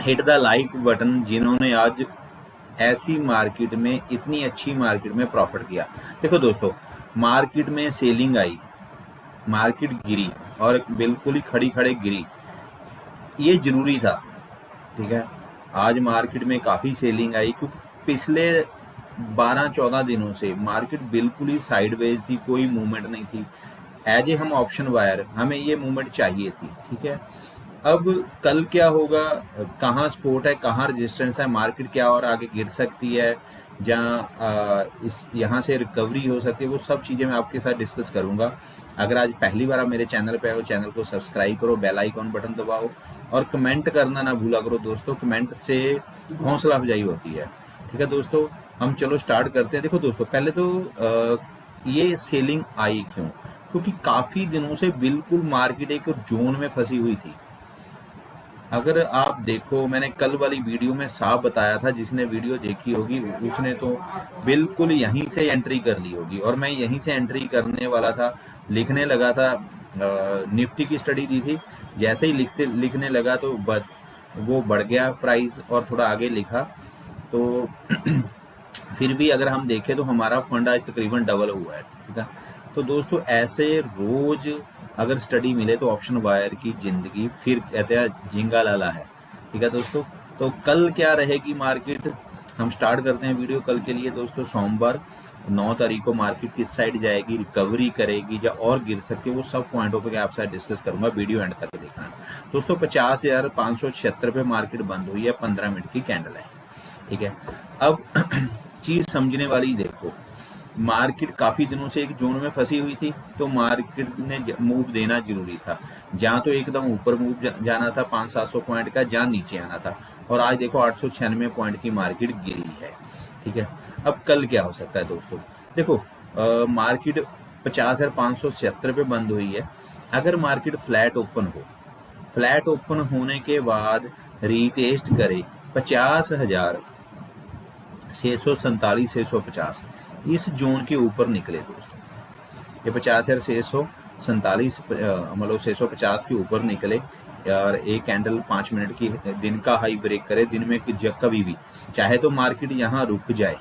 Hit the like button जिन्होंने आज ऐसी मार्केट में, इतनी अच्छी मार्केट में प्रॉफिट किया। देखो दोस्तों, मार्केट में सेलिंग आई, मार्केट गिरी और बिल्कुल ही खड़ी खड़े गिरी, ये जरूरी था। ठीक है, आज मार्केट में काफ़ी सेलिंग आई क्योंकि पिछले 12-14 दिनों से मार्केट बिल्कुल ही साइडवेज थी, कोई मूवमेंट नहीं थी। एज ए हम ऑप्शन बायर, हमें ये मूवमेंट चाहिए थी। ठीक है, अब कल क्या होगा, कहाँ सपोर्ट है, कहाँ रेजिस्टेंस है, मार्केट क्या और आगे गिर सकती है, जहाँ इस यहाँ से रिकवरी हो सकती है, वो सब चीज़ें मैं आपके साथ डिस्कस करूँगा। अगर आज पहली बार आप मेरे चैनल पे आए, चैनल को सब्सक्राइब करो, बेल आइकॉन बटन दबाओ और कमेंट करना ना भूला करो दोस्तों, कमेंट से हौसला अफजाई होती है। ठीक है दोस्तों, हम चलो स्टार्ट करते हैं। देखो दोस्तों, पहले तो ये सेलिंग आई क्यों, क्योंकि काफ़ी दिनों से बिल्कुल मार्केट एक जोन में फंसी हुई थी। अगर आप देखो, मैंने कल वाली वीडियो में साफ बताया था, जिसने वीडियो देखी होगी उसने तो बिल्कुल यहीं से एंट्री कर ली होगी, और मैं यहीं से एंट्री करने वाला था, लिखने लगा था। निफ्टी की स्टडी दी थी, जैसे ही लिखने लगा तो वो बढ़ गया प्राइस और थोड़ा आगे लिखा तो फिर भी अगर हम देखें तो हमारा फंड आज तकरीबन डबल हुआ है। ठीक है, तो दोस्तों ऐसे रोज अगर स्टडी मिले तो ऑप्शन बायर की जिंदगी फिर कहते हैं झिंगा लाला है। ठीक है दोस्तों, तो कल क्या रहेगी मार्केट, हम स्टार्ट करते हैं वीडियो कल के लिए। दोस्तों सोमवार 9 तारीख को मार्केट किस साइड जाएगी, रिकवरी करेगी या और गिर सकती है, वो सब पॉइंटों पे आपसे डिस्कस करूंगा, वीडियो एंड तक देखना। दोस्तों 50,576 पे मार्केट बंद हुई है, 15 मिनट की कैंडल है। ठीक है, अब चीज समझने वाली देखो, मार्केट काफी दिनों से एक जोन में फंसी हुई थी, तो मार्केट ने मूव देना जरूरी था। जहां तो एकदम ऊपर मूव जाना था 500-700 पॉइंट का, जहां नीचे आना था, और आज देखो 896 पॉइंट की मार्केट गिरी है। ठीक है, अब कल क्या हो सकता है दोस्तों, देखो मार्केट 50,576 पे बंद हुई है। अगर मार्केट फ्लैट ओपन हो, फ्लैट ओपन होने के बाद रीटेस्ट करे 50,647-650, इस जोन के ऊपर निकले दोस्तों, ये 50,647 मतलब 650 के ऊपर निकले और एक कैंडल 5 मिनट की दिन का हाई ब्रेक करे, दिन में कभी भी चाहे तो मार्केट यहाँ रुक जाए।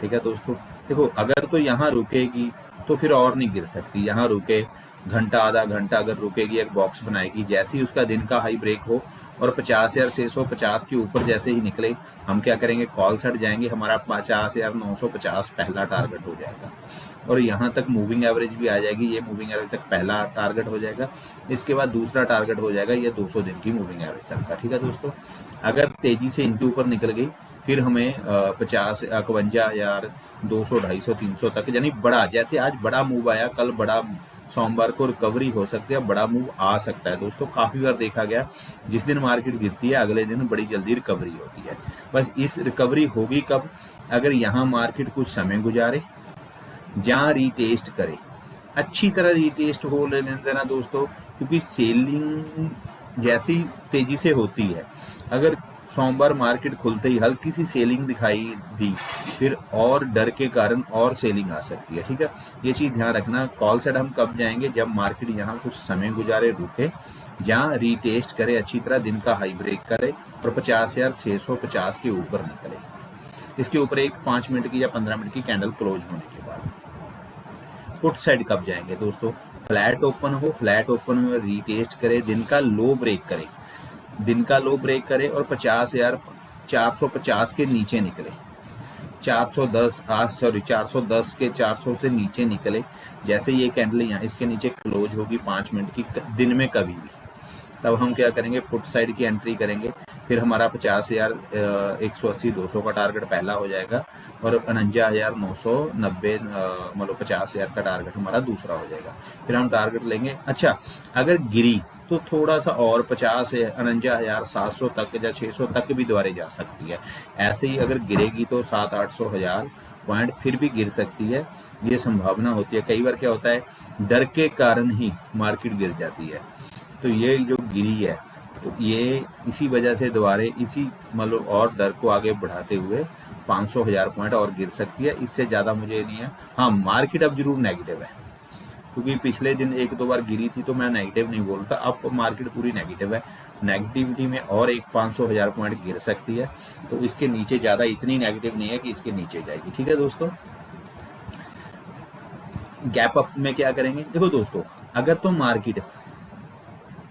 ठीक है दोस्तों, देखो अगर तो यहाँ रुकेगी तो फिर और नहीं गिर सकती, यहाँ रुके घंटा आधा घंटा अगर रुकेगी, एक बॉक्स बनाएगी, जैसे ही उसका दिन का हाई ब्रेक हो और 50,650 के ऊपर जैसे ही निकले, हम क्या करेंगे, कॉल सेट जाएंगे, हमारा 50,950 पहला टारगेट हो जाएगा, और यहाँ तक मूविंग एवरेज भी आ जाएगी, ये मूविंग एवरेज तक पहला टारगेट हो जाएगा। इसके बाद दूसरा टारगेट हो जाएगा ये 200 दिन की मूविंग एवरेज तक का। ठीक है दोस्तों, अगर तेजी से इनके ऊपर निकल गई फिर हमें 50,51,000, 200, 250, 300 तक, यानी बड़ा, जैसे आज बड़ा मूव आया, कल बड़ा सोमवार को रिकवरी हो सकती है, बड़ा मूव आ सकता है दोस्तों। काफ़ी बार देखा गया, जिस दिन मार्केट गिरती है अगले दिन बड़ी जल्दी रिकवरी होती है। बस इस रिकवरी होगी कब, अगर यहाँ मार्केट कुछ समय गुजारे, जहाँ रीटेस्ट करे, अच्छी तरह रीटेस्ट हो लेने देना दोस्तों, क्योंकि सेलिंग जैसी तेजी से होती है, अगर सोमवार मार्केट खुलते ही हल्की सी सेलिंग दिखाई दी, फिर और डर के कारण और सेलिंग आ सकती है। ठीक है, ये चीज़ ध्यान रखना। कॉल सेट हम कब जाएंगे, जब मार्केट यहाँ कुछ समय गुजारे, रुके, जहाँ रीटेस्ट करे, अच्छी तरह दिन का हाई ब्रेक करे और 50,650 के ऊपर निकले, इसके ऊपर एक 5 मिनट की या 15 मिनट की कैंडल क्लोज होने के बाद। पुट साइड कब जाएंगे दोस्तों, फ्लैट ओपन हो, फ्लैट ओपन में रीटेस्ट करे, दिन का लो ब्रेक करे, दिन का लो ब्रेक करे और 50,450 के नीचे निकले, 410 के 400 से नीचे निकले, जैसे ये कैंडल यहाँ इसके नीचे क्लोज होगी 5 मिनट की दिन में कभी भी, तब हम क्या करेंगे, पुट साइड की एंट्री करेंगे। फिर हमारा 50,180, 200 का टारगेट पहला हो जाएगा और 49,990 मतलब 50,000 का टारगेट हमारा दूसरा हो जाएगा। फिर हम टारगेट लेंगे। अच्छा, अगर गिरी तो थोड़ा सा और 50 से 49,700 तक या 600 तक भी दोबारा जा सकती है। ऐसे ही अगर गिरेगी तो 700-800 हज़ार पॉइंट फिर भी गिर सकती है, ये संभावना होती है। कई बार क्या होता है, डर के कारण ही मार्केट गिर जाती है, तो ये जो गिरी है तो ये इसी वजह से दोबारा इसी मतलब और डर को आगे बढ़ाते हुए 500,000 पॉइंट और गिर सकती है, इससे ज़्यादा मुझे नहीं है। हाँ, मार्केट अब जरूर नेगेटिव है, क्योंकि पिछले दिन 1-2 बार गिरी थी तो मैं नेगेटिव नहीं बोलता, अब मार्केट पूरी नेगेटिव है। नेगेटिविटी में और एक 500,000 पॉइंट गिर सकती है, तो इसके नीचे ज़्यादा इतनी नेगेटिव नहीं है कि इसके नीचे जाएगी। ठीक है दोस्तों, गैप अप में क्या करेंगे, देखो दोस्तों, अगर तो मार्केट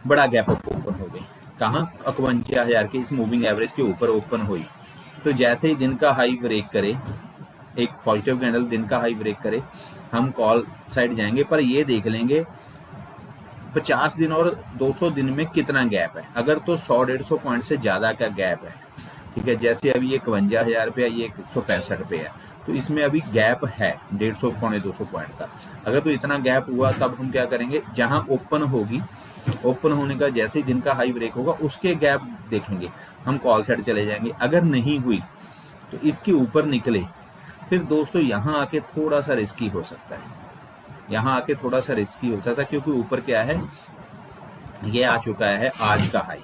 बड़ा गैप अप ओपन हो गई, कहाँ 51,000 के इस मूविंग एवरेज के ऊपर ओपन हुई, तो जैसे ही दिन का हाई ब्रेक करे, एक पॉजिटिव कैंडल दिन का हाई ब्रेक करे, हम कॉल साइड जाएंगे, पर ये देख लेंगे 50 दिन और 200 दिन में कितना गैप है। अगर तो 100-150 पॉइंट से ज़्यादा का गैप है, ठीक है, जैसे अभी ये 51,000 पे है, ये 165 पे है, तो इसमें अभी गैप है 150 पौने 200 पॉइंट का। अगर तो इतना गैप हुआ तब हम क्या करेंगे, जहां ओपन होगी, ओपन होने का जैसे ही दिन का हाई ब्रेक होगा उसके गैप देखेंगे, हम कॉल साइड चले जाएंगे। अगर नहीं हुई तो इसके ऊपर निकले, फिर दोस्तों यहाँ आके थोड़ा सा रिस्की हो सकता है, यहाँ आके थोड़ा सा रिस्की हो सकता है, क्योंकि ऊपर क्या है, ये आ चुका है आज का हाई,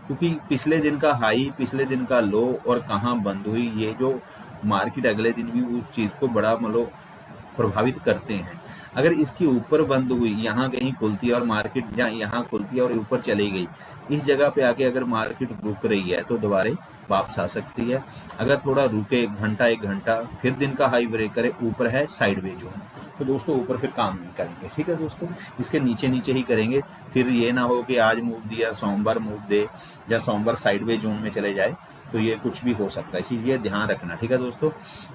क्योंकि पिछले दिन का हाई, पिछले दिन का लो और कहाँ बंद हुई, ये जो मार्केट अगले दिन भी उस चीज़ को बड़ा मतलब प्रभावित करते हैं। अगर इसकी ऊपर बंद हुई, यहाँ कहीं खुलती है और मार्केट जहाँ यहाँ खुलती है और ऊपर चली गई, इस जगह पे आके अगर मार्केट रुक रही है तो दोबारा वापस आ सकती है। अगर थोड़ा रुके, एक घंटा फिर दिन का हाई ब्रेक करे, ऊपर है साइडवेज जोन, तो दोस्तों ऊपर फिर काम नहीं करेंगे। ठीक है दोस्तों, इसके नीचे नीचे ही करेंगे, फिर ये ना हो कि आज मूव दिया सोमवार मूव दे, या सोमवार साइडवेज जोन में चले जाए, तो ये कुछ भी हो सकता है, चीज़ ये ध्यान रखना। ठीक है दोस्तों,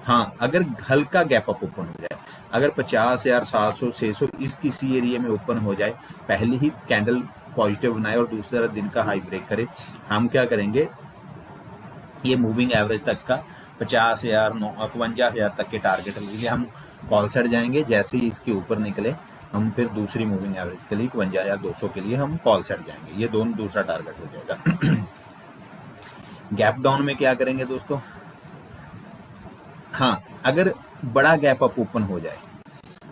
हाँ, अगर हल्का गैप अप ओपन हो जाए, अगर 50,000 700 600 इस किसी एरिया में ओपन हो जाए, पहले ही कैंडल पॉजिटिव बनाए और दूसरा दिन का हाई ब्रेक करे, हम क्या करेंगे, ये मूविंग एवरेज तक का 50,000 51,000 तक के टारगेट लीजिए, हम कॉल साइड जाएंगे। जैसे ही इसके ऊपर निकले, हम फिर दूसरी मूविंग एवरेज के लिए 51,200 के लिए हम कॉल साइड जाएंगे, ये दोनों दूसरा टारगेट हो जाएगा। गैप डाउन में क्या करेंगे दोस्तों, हाँ, अगर बड़ा गैप अप ओपन हो जाए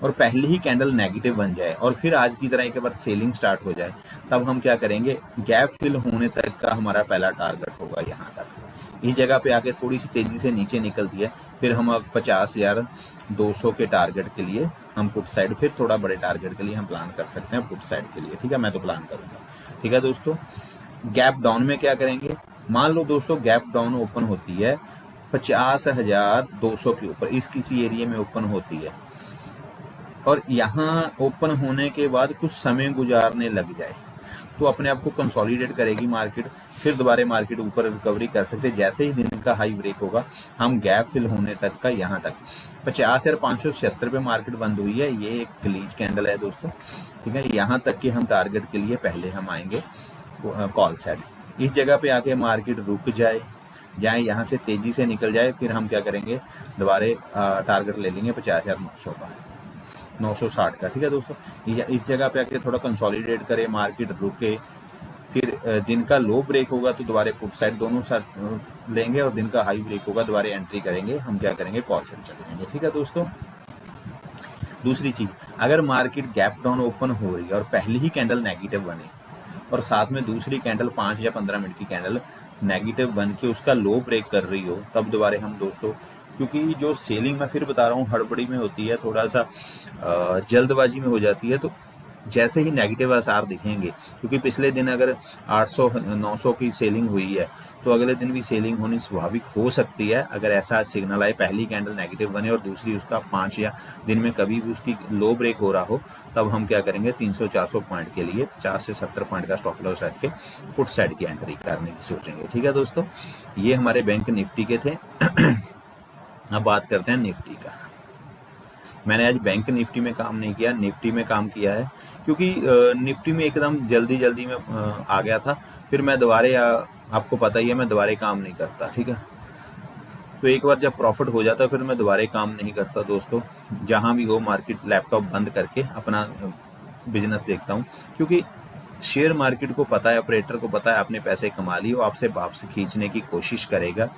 और पहले ही कैंडल नेगेटिव बन जाए और फिर आज की तरह एक बार सेलिंग स्टार्ट हो जाए, तब हम क्या करेंगे, गैप फिल होने तक का हमारा पहला टारगेट होगा यहाँ तक। इस जगह पे आके थोड़ी सी तेजी से नीचे निकलती है, फिर हम अब 50,200 के टारगेट के लिए हम पुट साइड, फिर थोड़ा बड़े टारगेट के लिए हम प्लान कर सकते हैं पुट साइड के लिए। ठीक है, मैं तो प्लान करूंगा। ठीक है दोस्तों, गैप डाउन में क्या करेंगे, मान लो दोस्तों गैप डाउन ओपन होती है 50,200 के ऊपर, इस किसी एरिया में ओपन होती है, और यहाँ ओपन होने के बाद कुछ समय गुजारने लग जाए, तो अपने आप को कंसोलिडेट करेगी मार्केट, फिर दोबारा मार्केट ऊपर रिकवरी कर सकते। जैसे ही दिन का हाई ब्रेक होगा, हम गैप फिल होने तक का यहाँ तक 50,576 पे मार्केट बंद हुई है, ये एक ग्लीच कैंडल है दोस्तों। ठीक है, यहाँ तक के हम टारगेट के लिए पहले हम आएंगे कॉल साइड। इस जगह पे आके मार्केट रुक जाए यहाँ से तेजी से निकल जाए, फिर हम क्या करेंगे, दोबारा टारगेट ले लेंगे 50,900 का, 960 का। ठीक है दोस्तों, इस जगह पे आके थोड़ा कंसोलिडेट करे, मार्केट रुके, फिर दिन का लो ब्रेक होगा तो दोबारा पुट साइड दोनों साथ लेंगे, और दिन का हाई ब्रेक होगा दोबारा एंट्री करेंगे, हम क्या करेंगे, कॉल साइड चले जाएंगे। ठीक है दोस्तों, दूसरी चीज, अगर मार्केट गैप डाउन ओपन हो रही है और पहले ही कैंडल नेगेटिव बने और साथ में दूसरी कैंडल 5 या 15 मिनट की कैंडल नेगेटिव बन के उसका लो ब्रेक कर रही हो, तब दोबारा हम दोस्तों, क्योंकि जो सेलिंग मैं फिर बता रहा हूँ हड़बड़ी में होती है, थोड़ा सा जल्दबाजी में हो जाती है, तो जैसे ही नेगेटिव आसार दिखेंगे, क्योंकि पिछले दिन अगर 800-900 की सेलिंग हुई है, तो अगले दिन भी सेलिंग होनी स्वाभाविक हो सकती है। अगर ऐसा सिग्नल आए, पहली कैंडल नेगेटिव बने और दूसरी उसका 5 या दिन में कभी भी उसकी लो ब्रेक हो रहा हो, तब हम क्या करेंगे, 300-400 पॉइंट के लिए 50 से 70 पॉइंट का स्टॉप लॉस रख के पुट साइड की एंट्री करने की सोचेंगे। ठीक है दोस्तों, ये हमारे बैंक निफ्टी के थे। अब बात करते हैं निफ्टी का। मैंने आज बैंक निफ्टी में काम नहीं किया, निफ्टी में काम किया है, क्योंकि निफ्टी में एकदम जल्दी में आ गया था, फिर मैं दोबारा, आपको पता ही है मैं दोबारा काम नहीं करता। ठीक है, तो एक बार जब प्रॉफिट हो जाता है फिर मैं दोबारा काम नहीं करता दोस्तों, जहां भी हो मार्केट लैपटॉप बंद करके अपना बिजनेस देखता हूं, क्योंकि शेयर मार्केट को पता है, ऑपरेटर को पता है, आपने पैसे कमा लिए, वो आपसे वापस खींचने की कोशिश करेगा।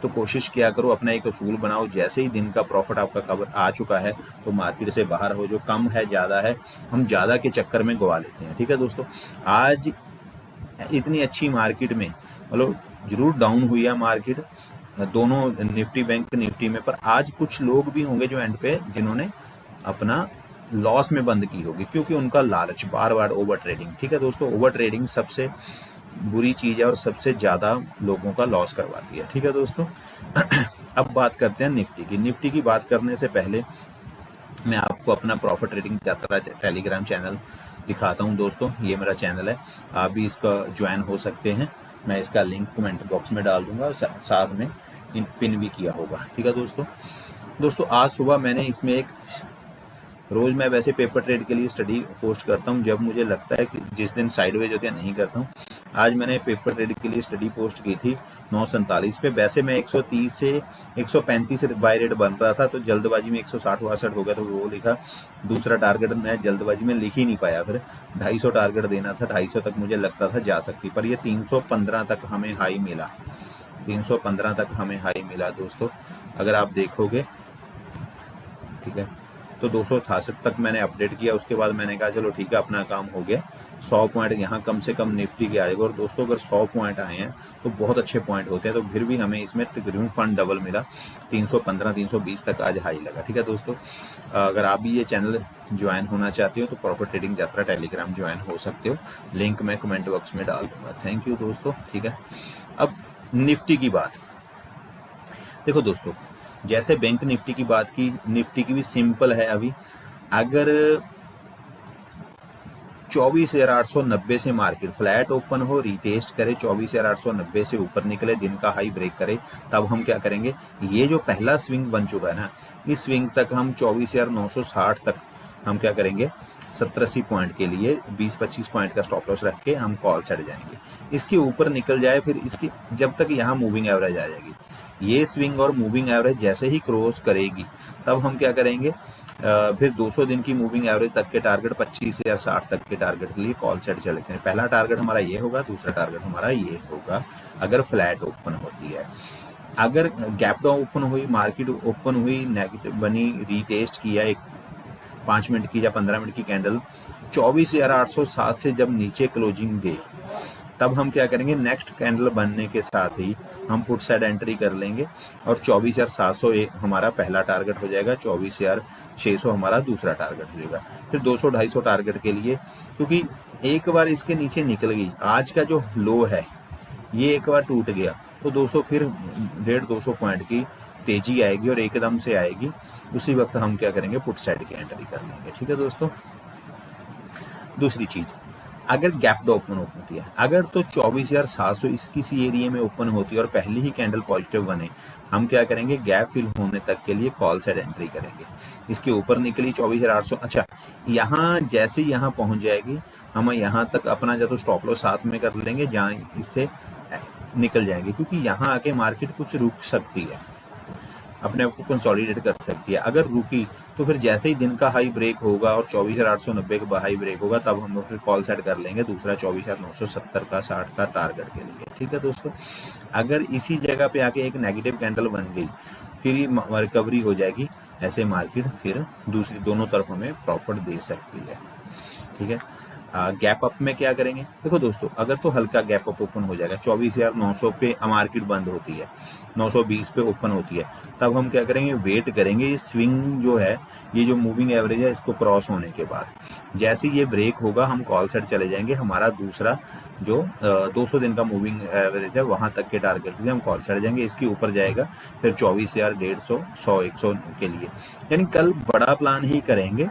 तो कोशिश किया करो, अपना एक असूल बनाओ, जैसे ही दिन का प्रॉफिट आपका कवर आ चुका है तो मार्केट से बाहर हो। जो कम है ज़्यादा है, हम ज़्यादा के चक्कर में गवा लेते हैं। ठीक है दोस्तों, आज इतनी अच्छी मार्केट में मतलब जरूर डाउन हुई है मार्केट, दोनों निफ्टी बैंक निफ्टी में, पर आज कुछ लोग भी होंगे जो एंड पे जिन्होंने अपना लॉस में बंद की होगी, क्योंकि उनका लालच, बार बार ओवर ट्रेडिंग। ठीक है दोस्तों, ओवर ट्रेडिंग सबसे बुरी चीज़ है और सबसे ज़्यादा लोगों का लॉस करवाती है। ठीक है दोस्तों। अब बात करते हैं निफ्टी की। निफ्टी की बात करने से पहले मैं आपको अपना प्रॉफिट ट्रेडिंग यात्रा टेलीग्राम चैनल दिखाता हूं दोस्तों। ये मेरा चैनल है, आप भी इसका ज्वाइन हो सकते हैं। मैं इसका लिंक कमेंट बॉक्स में डाल दूंगा, साथ में पिन भी किया होगा। ठीक है दोस्तों आज सुबह मैंने इसमें एक, रोज मैं वैसे पेपर ट्रेड के लिए स्टडी पोस्ट करता हूं जब मुझे लगता है कि जिस दिन साइडवेज होती है नहीं करता हूं। आज मैंने पेपर ट्रेड के लिए स्टडी पोस्ट की थी 9:47 पे। वैसे मैं 130 से 135 बाय रेट बन रहा था, तो जल्दबाजी में 160-62 हो गया, तो वो लिखा। दूसरा टारगेट मैं जल्दबाजी में लिख ही नहीं पाया, फिर 250 टारगेट देना था। 250 तक मुझे लगता था जा सकती, पर ये 315 तक हमें हाई मिला। 315 तक हमें हाई मिला दोस्तों, अगर आप देखोगे। ठीक है, तो 268 तक मैंने अपडेट किया। उसके बाद मैंने कहा चलो ठीक है, अपना काम हो गया। 100 पॉइंट यहाँ कम से कम निफ्टी के आएगा। और दोस्तों अगर 100 पॉइंट आए हैं तो बहुत अच्छे पॉइंट होते हैं, तो फिर भी हमें इसमें तकरीबन फंड डबल मिला। 315-320 तक आज हाई लगा। ठीक है दोस्तों, अगर आप भी ये चैनल ज्वाइन होना चाहते हो तो प्रॉफिट ट्रेडिंग यात्रा टेलीग्राम ज्वाइन हो सकते हो, लिंक मैं कमेंट बॉक्स में डाल दूंगा। थैंक यू दोस्तों। ठीक है, अब निफ्टी की बात देखो दोस्तों, जैसे बैंक निफ्टी की बात की, निफ्टी की भी सिंपल है। अभी अगर 24,890 से मार्केट फ्लैट ओपन हो, रिटेस्ट करे, 24,890 से ऊपर निकले, दिन का हाई ब्रेक करे, तब हम क्या करेंगे, ये जो पहला स्विंग बन चुका है ना, इस स्विंग तक हम 24,960 तक हम क्या करेंगे, 70-80 पॉइंट के लिए 20-25 पॉइंट का स्टॉप लॉस रख के हम कॉल चढ़ जाएंगे। इसके ऊपर निकल जाए, फिर इसकी जब तक यहाँ मूविंग एवरेज आ जाएगी, ये स्विंग और मूविंग एवरेज जैसे ही क्रॉस करेगी, तब हम क्या करेंगे, फिर 200 दिन की मूविंग एवरेज तक के टारगेट 25 या 60 तक के टारगेट के लिए कॉल सेट चलते हैं। पहला टारगेट हमारा ये होगा, दूसरा टारगेट हमारा ये होगा, अगर फ्लैट ओपन होती है। अगर गैप डाउन ओपन हुई, मार्केट ओपन हुई, नेगेटिव बनी, रीटेस्ट किया, एक 5 मिनट की या 15 मिनट की कैंडल 24,807 से जब नीचे क्लोजिंग दे, तब हम क्या करेंगे, नेक्स्ट कैंडल बनने के साथ ही हम पुट साइड एंट्री कर लेंगे और 24,700 हमारा पहला टारगेट हो जाएगा, 24,600 हमारा दूसरा टारगेट हो जाएगा। फिर 200-250 टारगेट के लिए, क्योंकि एक बार इसके नीचे निकल गई, आज का जो लो है ये एक बार टूट गया, तो 200 फिर 150-200 पॉइंट की तेजी आएगी और एकदम से आएगी। उसी वक्त हम क्या करेंगे, पुट साइड की एंट्री कर लेंगे। ठीक है दोस्तों। दूसरी चीज, अगर गैप डाउन ओपन होती है, अगर तो 24,700 इस किसी एरिया में ओपन होती है और पहली ही कैंडल पॉजिटिव बने, हम क्या करेंगे, गैप फिल होने तक के लिए कॉल साइड एंट्री करेंगे। इसके ऊपर निकली 24,800, अच्छा यहाँ जैसे ही यहाँ पहुंच जाएगी, हम यहाँ तक अपना या तो स्टॉप लॉस साथ में कर लेंगे, जहाँ इससे निकल जाएंगे, क्योंकि यहाँ आके मार्केट कुछ रुक सकती है, अपने आप को कंसोलिडेट कर सकती है। अगर रुकी तो फिर जैसे ही दिन का हाई ब्रेक होगा और 24,890 का हाई ब्रेक होगा, तब हम लोग फिर कॉल सेट कर लेंगे दूसरा 24,970 का 60 का टारगेट के लिए। ठीक है दोस्तों। अगर इसी जगह पे आके एक नेगेटिव कैंडल बन गई, फिर रिकवरी हो जाएगी, ऐसे मार्केट फिर दूसरी दोनों तरफ हमें प्रॉफिट दे सकती है। ठीक है। गैप अप में क्या करेंगे, देखो दोस्तों, अगर तो हल्का गैप अप ओपन हो जाएगा, 24,900 पे मार्केट बंद होती है, 920 पे ओपन होती है, तब हम क्या करेंगे, वेट करेंगे। ये स्विंग जो है, ये जो मूविंग एवरेज है, इसको क्रॉस होने के बाद जैसे ये ब्रेक होगा, हम कॉल सेट चले जाएंगे। हमारा दूसरा जो 200 दिन का मूविंग एवरेज है, वहां तक के टारगेट के लिए हम कॉल चढ़ जाएंगे। इसके ऊपर जाएगा फिर 24,150, 100-100 के लिए, यानी कल बड़ा प्लान ही करेंगे,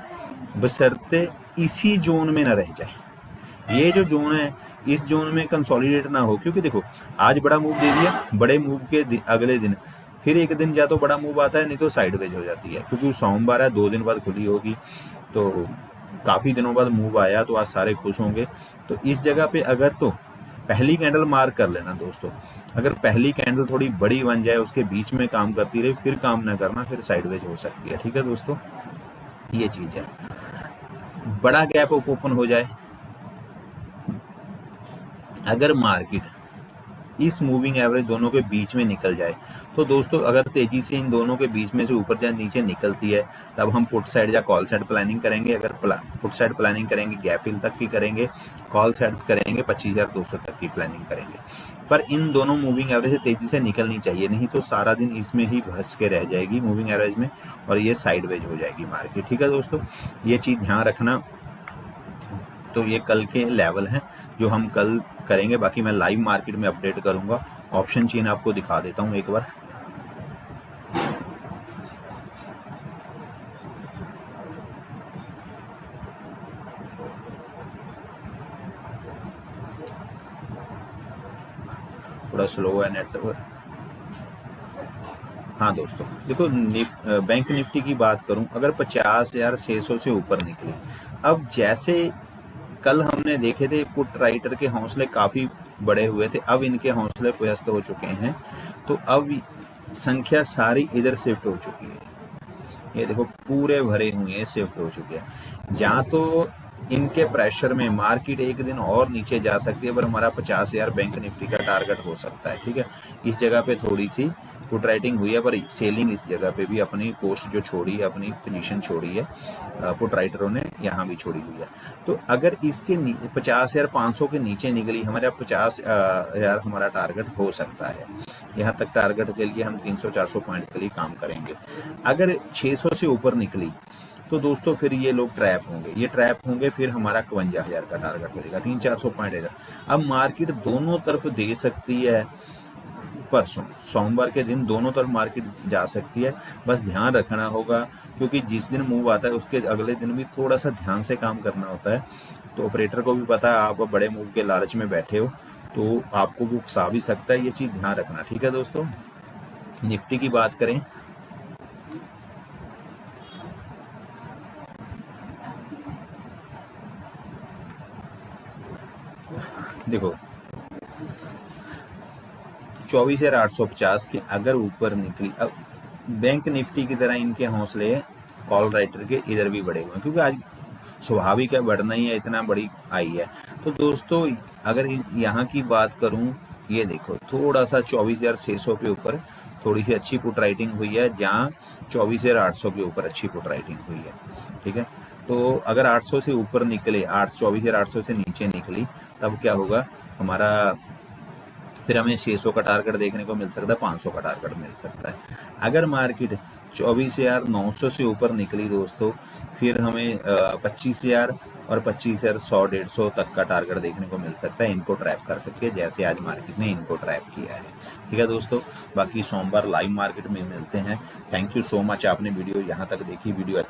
बशर्ते इसी जोन में न रह जाए। ये जो जोन है, इस जोन में कंसोलिडेट ना हो, क्योंकि देखो आज बड़ा मूव दे दिया, बड़े मूव के अगले दिन फिर एक दिन या तो बड़ा मूव आता है, नहीं तो साइडवेज हो जाती है, क्योंकि सोमवार है, 2 दिन बाद खुली होगी, तो काफी दिनों बाद मूव आया, तो आज सारे खुश होंगे। तो इस जगह पे अगर तो पहली कैंडल मार्क कर लेना दोस्तों, अगर पहली कैंडल थोड़ी बड़ी बन जाए, उसके बीच में काम करती रही, फिर काम ना करना, फिर साइडवेज हो सकती है। ठीक है दोस्तों, ये चीज है। बड़ा गैप ओपन हो जाए, अगर मार्केट इस मूविंग एवरेज दोनों के बीच में निकल जाए, तो दोस्तों अगर तेजी से इन दोनों के बीच में से ऊपर या नीचे निकलती है, तब हम पुट साइड या कॉल साइड प्लानिंग करेंगे। अगर पुट साइड प्लानिंग करेंगे, गैप फिल तक की करेंगे, कॉल साइड करेंगे 25,200 तक की प्लानिंग करेंगे। पर इन दोनों मूविंग एवरेज से तेजी से निकलनी चाहिए, नहीं तो सारा दिन इसमें ही फंस के रह जाएगी मूविंग एवरेज में, और ये साइडवेज हो जाएगी मार्केट। ठीक है दोस्तों, ये चीज ध्यान रखना। तो ये कल के लेवल हैं, जो हम कल करेंगे। बाकी मैं लाइव मार्केट में अपडेट करूंगा। ऑप्शन चेन आपको दिखा देता हूं एक बार। थोड़ा स्लो है नेटवर्क। हाँ दोस्तों देखो, बैंक निफ्टी की बात करूं, अगर 50,600 से ऊपर निकली, अब जैसे कल हमने देखे थे पुट राइटर के हौसले काफी बड़े हुए थे, अब इनके हौसले पस्त हो चुके हैं, तो अब संख्या सारी इधर शिफ्ट हो चुकी है। ये देखो पूरे भरे हुए हैं, शिफ्ट हो चुके हैं। जहाँ तो इनके प्रेशर में मार्केट एक दिन और नीचे जा सकती है, पर हमारा 50,000 बैंक निफ्टी का टारगेट हो सकता है। ठीक है, इस जगह पे थोड़ी सी पुट राइटिंग हुई है, पर सेलिंग इस जगह पे भी अपनी पोस्ट जो छोड़ी है, अपनी पोजीशन छोड़ी है, पुट राइटरों ने यहाँ भी छोड़ी हुई है। तो अगर इसके 50,500 के नीचे निकली, हमारे 50,000 हमारा टारगेट हो सकता है। यहाँ तक टारगेट के लिए हम 300-400 पॉइंट के लिए काम करेंगे। अगर 600 से ऊपर निकली तो दोस्तों फिर ये लोग ट्रैप होंगे, ये ट्रैप होंगे, फिर हमारा 52,000 का टारगेट मिलेगा, 300-400 पॉइंट इधर। अब मार्केट दोनों तरफ दे सकती है, परसों सोमवार के दिन दोनों तरफ मार्केट जा सकती है। बस ध्यान रखना होगा, क्योंकि जिस दिन मूव आता है उसके अगले दिन भी थोड़ा सा ध्यान से काम करना होता है। तो ऑपरेटर को भी पता है आप बड़े मूव के लालच में बैठे हो, तो आपको भी उकसा भी सकता है, ये चीज ध्यान रखना। ठीक है दोस्तों, निफ्टी की बात करें, देखो 24,850 के अगर ऊपर निकली, अब बैंक निफ्टी की तरह इनके हौसले कॉल राइटर के इधर भी बढ़े हुए हैं, क्योंकि आज स्वाभाविक है, बढ़ना ही है, इतना बड़ी आई है। तो दोस्तों अगर यहाँ की बात करूं, ये देखो थोड़ा सा 24,600 के ऊपर थोड़ी सी अच्छी पुट राइटिंग हुई है, जहाँ 24,800 के ऊपर अच्छी पुट राइटिंग हुई है। ठीक है, तो अगर 800 से ऊपर निकले, 24,800 से नीचे निकली, तब क्या होगा हमारा, फिर हमें 600 का टारगेट देखने को मिल सकता है, 500 का टारगेट मिल सकता है। अगर मार्केट 24,900 से ऊपर निकली दोस्तों, फिर हमें 25,000 और 25,100-150 तक का टारगेट देखने को मिल सकता है। इनको ट्रैप कर सकते हैं, जैसे आज मार्केट ने इनको ट्रैप किया है। ठीक है दोस्तों, बाकी सोमवार लाइव मार्केट में मिलते हैं। थैंक यू सो मच, आपने वीडियो यहाँ तक देखी। वीडियो अच्छी